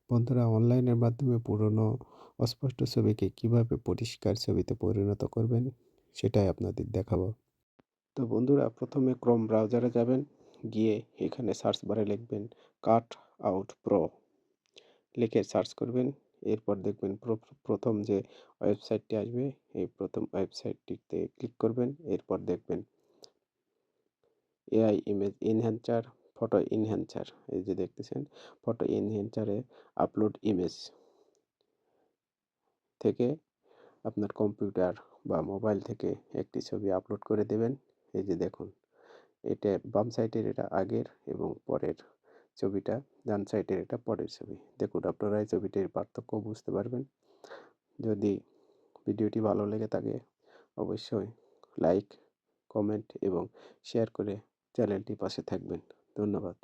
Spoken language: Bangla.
বন্ধুরা, অনলাইনের মাধ্যমে পুরনো অস্পষ্ট ছবিকে কিভাবে পরিষ্কার ছবিতে পরিণত করবেন সেটাই আপনাদের দেখাবো। তো বন্ধুরা, প্রথমে ক্রোম ব্রাউজারে যাবেন, গিয়ে এখানে সার্চ বারে লিখবেন কাট আউট প্রো, লিখে সার্চ করবেন। এরপর দেখবেন প্রথম যে ওয়েবসাইটটি আসবে, এই প্রথম ওয়েবসাইটটিতে ক্লিক করবেন। এরপর দেখবেন AI image enhancer, photo enhancer, এই যে দেখতেছেন ফটো ইনহ্যান্সারে আপলোড ইমেজ থেকে আপনার কম্পিউটার বা মোবাইল থেকে একটি ছবি আপলোড করে দেবেন। এই যে দেখুন, এটা বাম সাইডের এটা আগের এবং পরের ছবিটা, ডান সাইডের এটা পরের ছবি। দেখুন, আপনারা এই ছবিটির পার্থক্য বুঝতে পারবেন। যদি ভিডিওটি ভালো লেগে থাকে অবশ্যই লাইক, কমেন্ট এবং শেয়ার করে চ্যানেলটি পাশে থাকবেন। ধন্যবাদ।